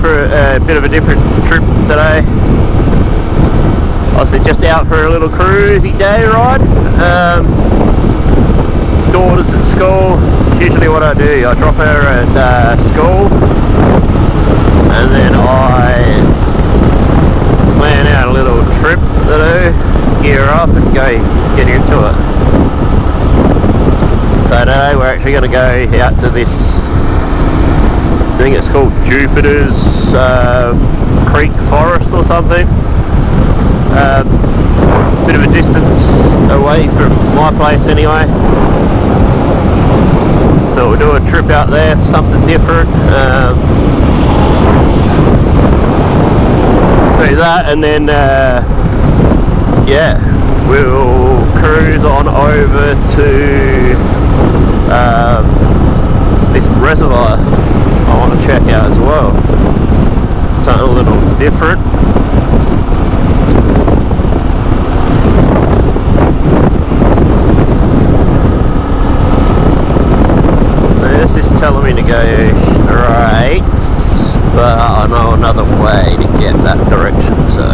A bit of a different trip today. Obviously just out for a little cruisy day ride. Daughter's at school. It's usually what I do. I drop her at school and then I plan out a little trip to do, gear up and go get into it. So today we're actually going to go out to this, I think it's called Jupiter's Creek Forest or something. Bit of a distance away from my place anyway. So we'll do a trip out there for something different. Do that and then yeah, we'll cruise on over to this reservoir I want to check out as well. Something a little different. Now this is telling me to go straight, but I know another way to get that direction, so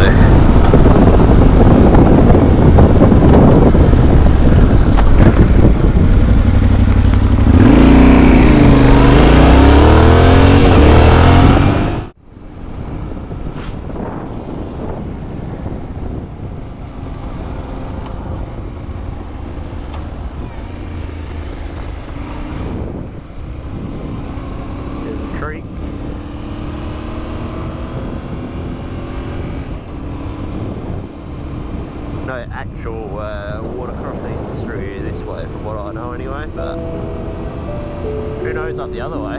creek. No actual water crossings through this way from what I know anyway, but who knows up the other way.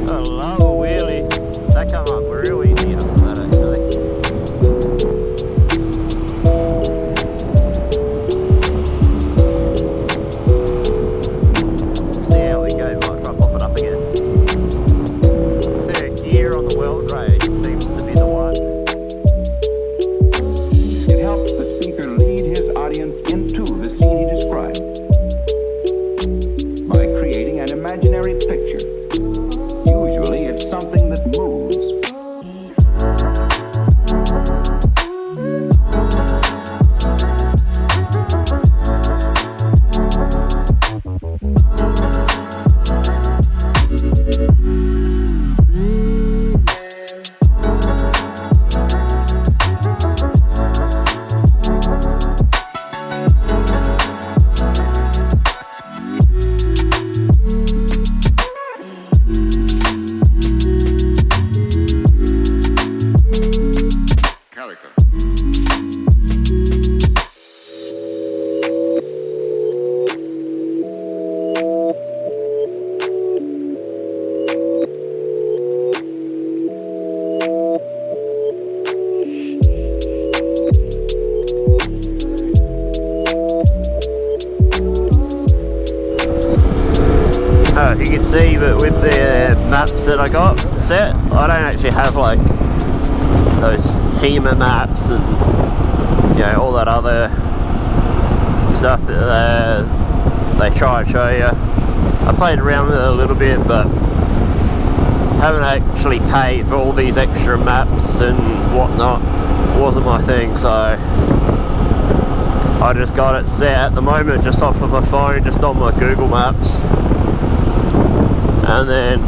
I love a wheelie. That come up real easy after that actually. If you can see, but with the maps that I got set, I don't actually have like those HEMA maps and, you know, all that other stuff that they try and show you. I played around with it a little bit, but haven't actually paid for all these extra maps and whatnot. It wasn't my thing, so I just got it set at the moment just off of my phone, just on my Google Maps. And then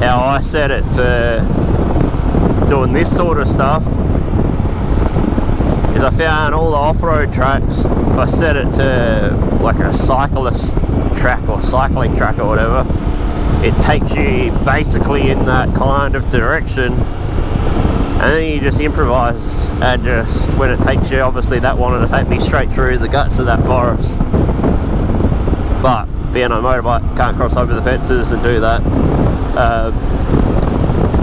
how I set it for doing this sort of stuff is I found all the off-road tracks, if I set it to like a cyclist track or cycling track or whatever, it takes you basically in that kind of direction, and then you just improvise, and just when it takes you, obviously that wanted to take me straight through the guts of that forest, but being on a motorbike, can't cross over the fences and do that.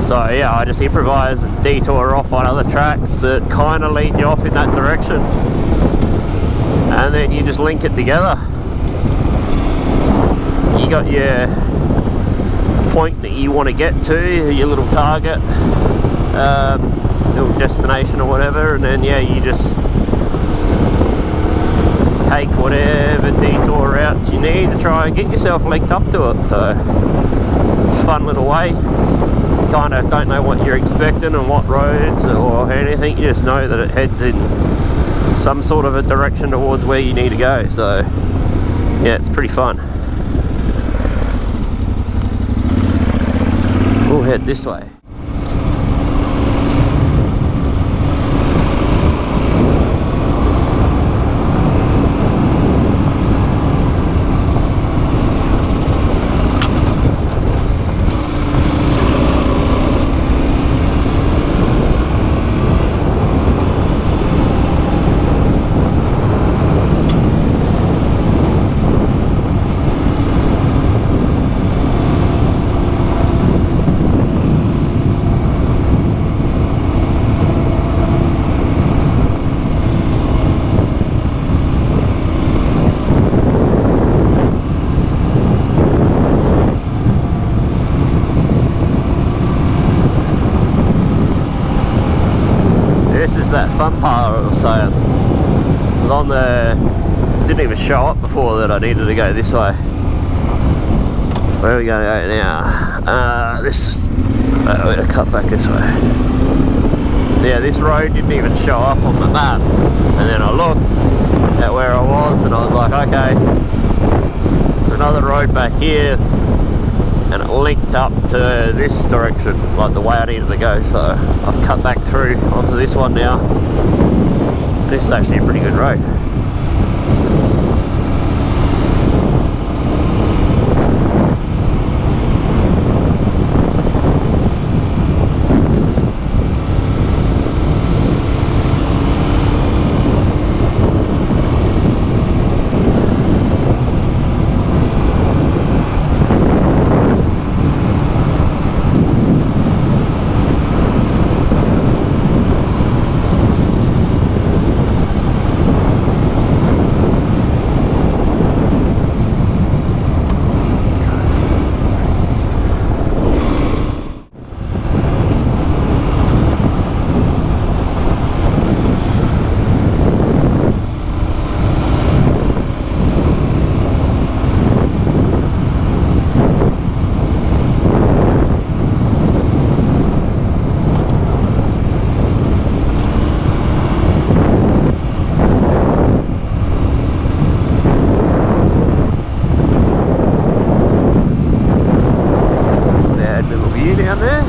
So yeah, I just improvise and detour off on other tracks that kind of lead you off in that direction, and then you just link it together. You got your point that you want to get to, your little target, little destination or whatever, and then yeah, you just take whatever detour routes you need to try and get yourself linked up to it. So fun little way. Kind of don't know what you're expecting and what roads or anything, you just know that it heads in some sort of a direction towards where you need to go. So yeah, it's pretty fun. We'll head this way. That fun part I was saying. I was on the, didn't even show up before that I needed to go this way. Where are we going to go now? We're gonna cut back this way. Yeah, this road didn't even show up on the map, and then I looked at where I was and I was like, okay, there's another road back here, and it linked up to this direction, like the way I needed to go. So I've cut back through onto this one now. This is actually a pretty good road. Down there.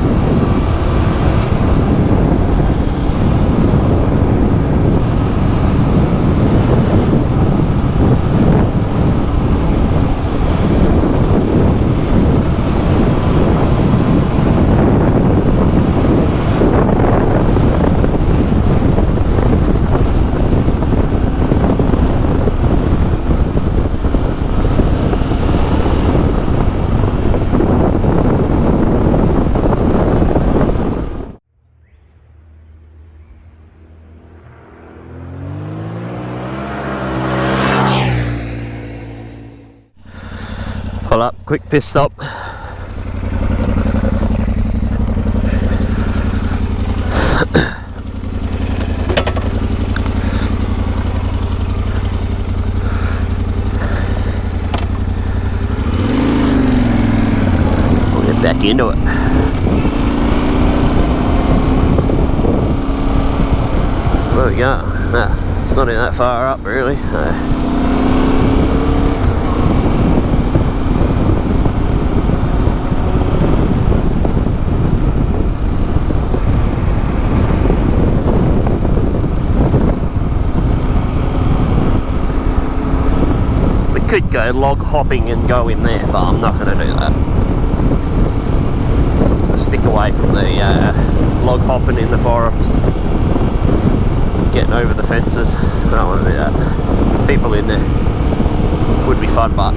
Pull up, quick piss stop. We'll get back into it. Where we go? Nah, it's not even that far up really. Could go log hopping and go in there, but I'm not going to do that. stick away from the log hopping in the forest, getting over the fences. I don't want to do that. There's people in there. Would be fun, but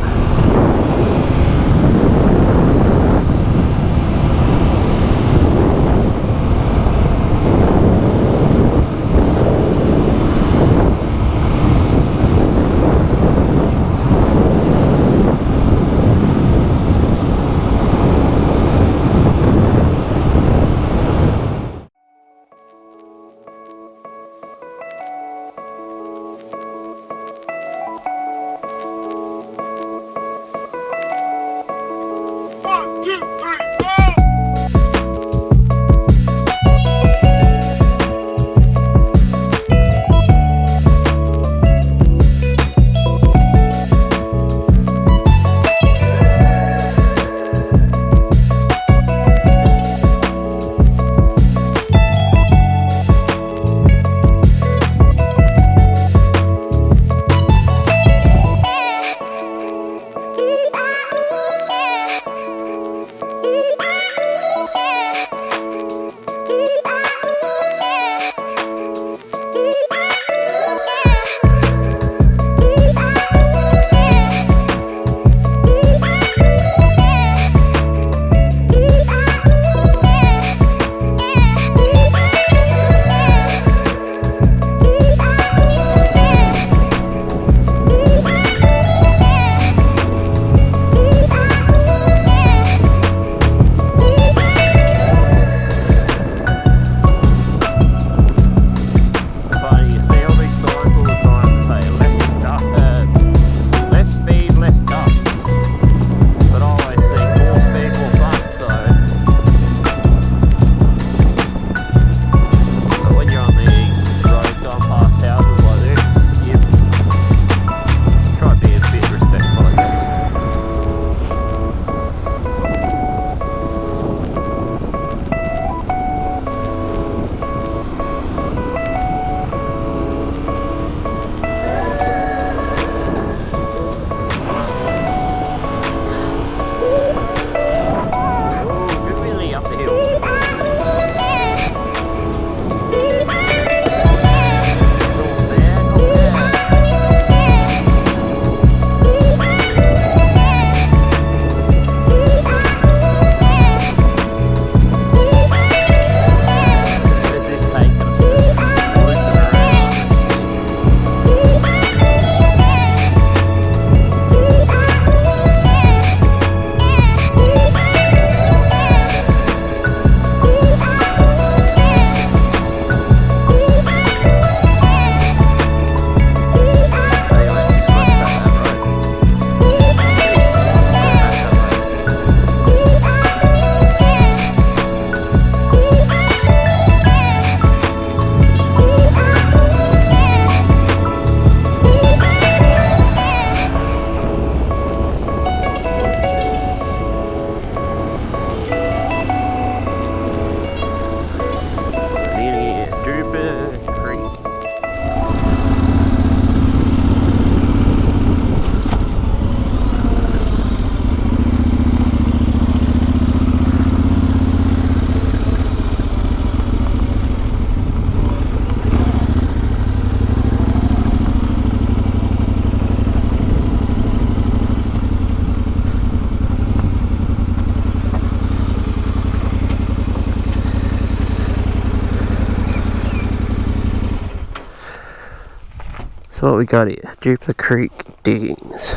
So what we got here, Jupiter Creek diggings.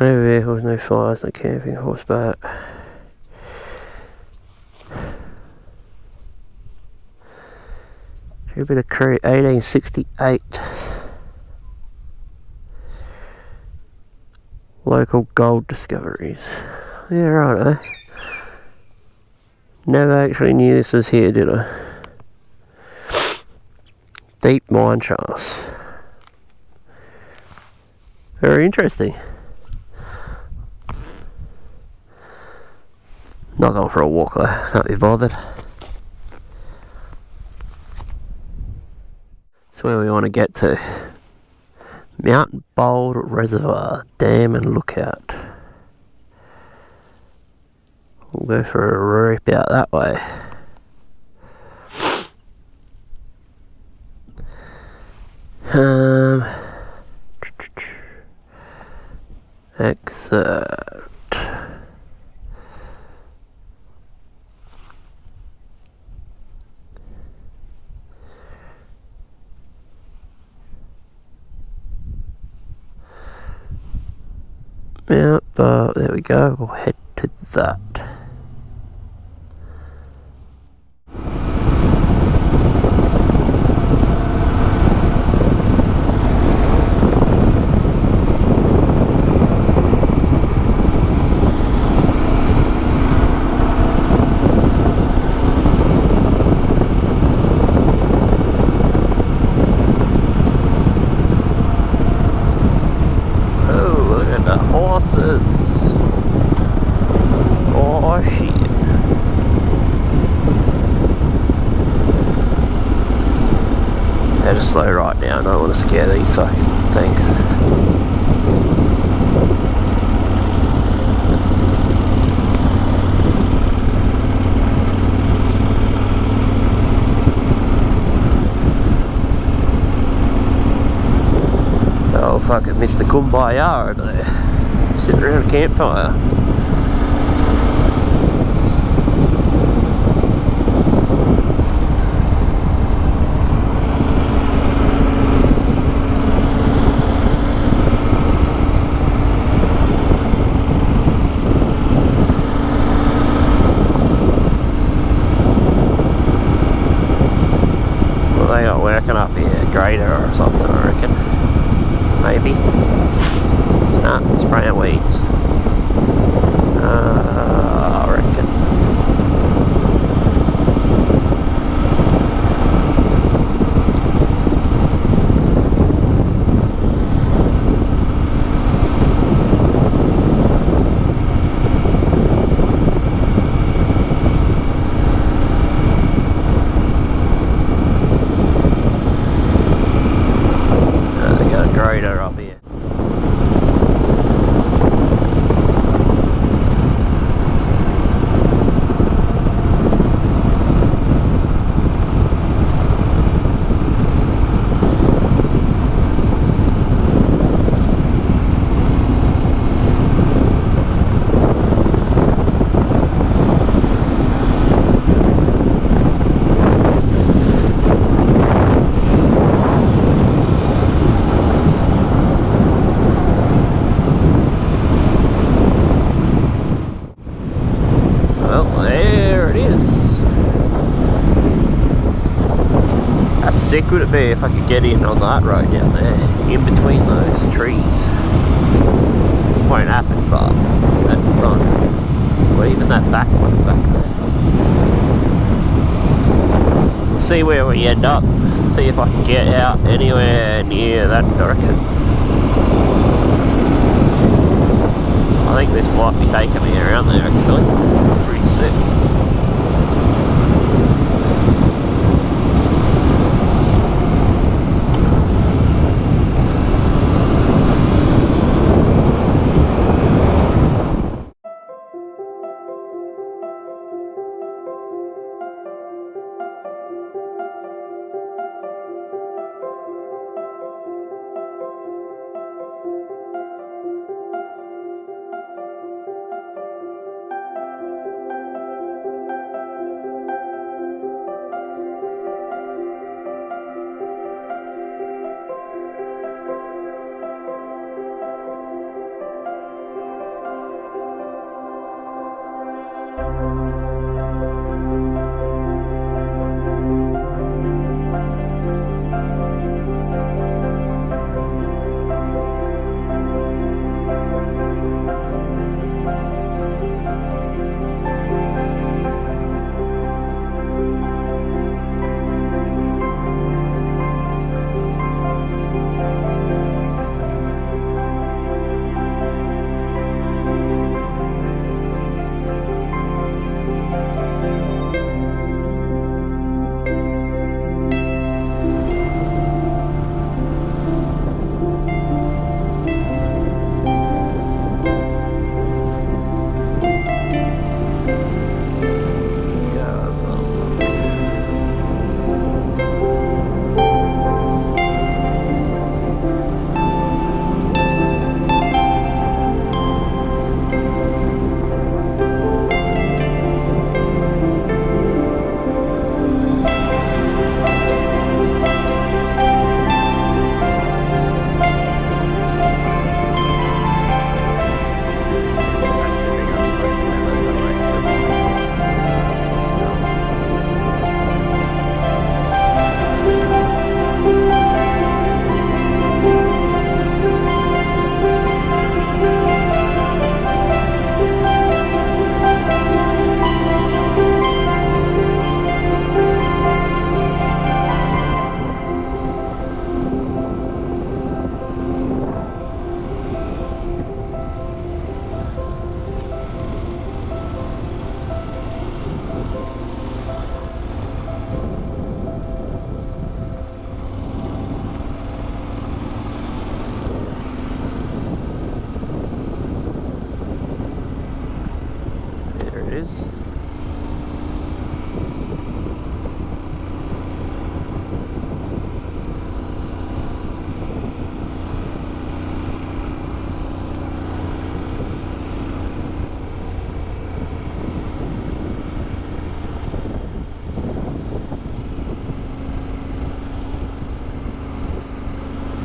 No vehicles, no fires, no camping, horseback. Jupiter Creek, 1868. Local gold discoveries. Yeah, right, eh? Never actually knew this was here, did I? Deep mine shafts. Very interesting. Not going for a walk though, can't be bothered. That's where we want to get to. Mount Bold Reservoir, Dam and Lookout. We'll go for a rip out that way. Exit. Yep, there we go. We'll head to that. Oh shit. Yeah, just slow right down. I don't want to scare these fucking things. Oh fuck, I missed the kumbaya over there. Sitting around a campfire. Well, they got working up here, grader or something, I reckon. Maybe. Nah, spraying weeds. I reckon. They got a grader up here. Well, there it is. How sick would it be if I could get in on that road down there, in between those trees? Won't happen, but that'd be fun. Or even that back one back there. We'll see where we end up. See if I can get out anywhere near that direction. I think this might be taking me around there actually. It's pretty sick.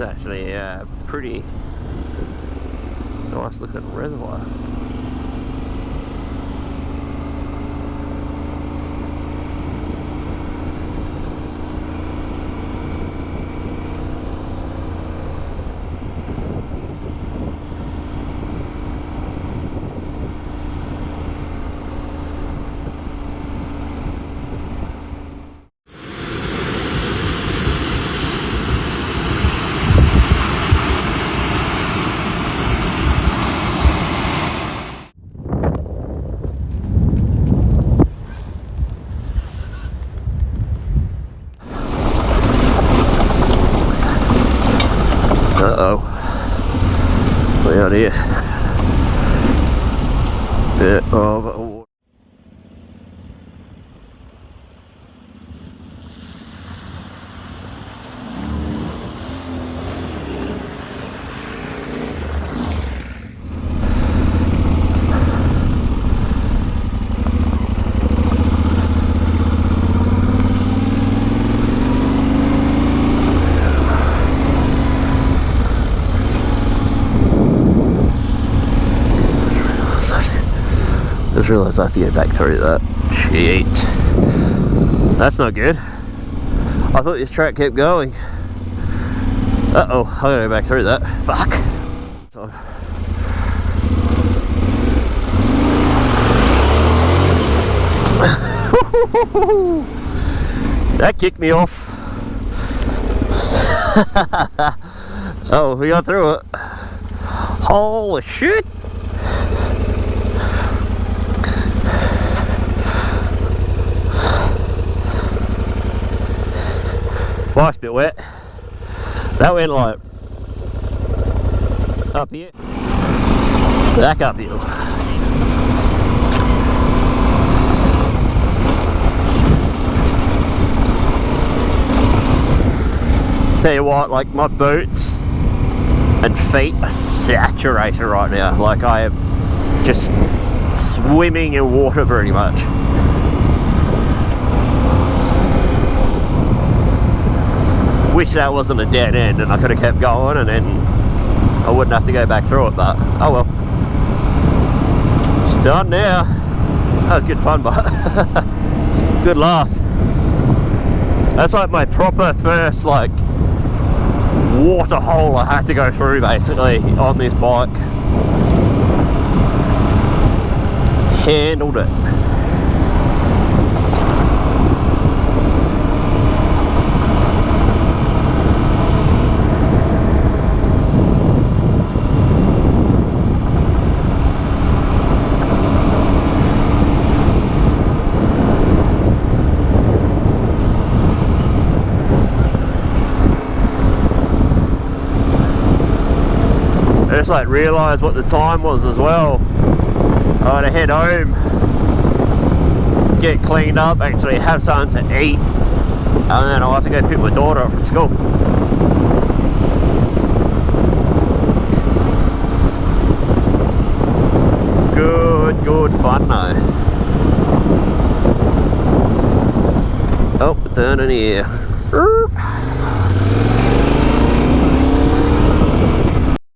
actually a pretty nice looking reservoir. Uh-oh. Way out here. Bit of just realised I have to get back through that. Shit. That's not good. I thought this track kept going. Uh-oh, I gotta go back through that. Fuck. So. That kicked me off. Oh, we got through it. Holy shit. Life's a bit wet. That went like up here, back up here. Tell you what, like my boots and feet are saturated right now. Like I am just swimming in water pretty much. Wish that wasn't a dead end and I could have kept going and then I wouldn't have to go back through it, but oh well. It's done now. That was good fun, but good laugh. That's like my proper first like water hole I had to go through basically on this bike. Handled it. I just like realised what the time was as well. I had to head home, get cleaned up, actually have something to eat, and then I'll have to go pick my daughter up from school. Good fun though. Oh, turning here.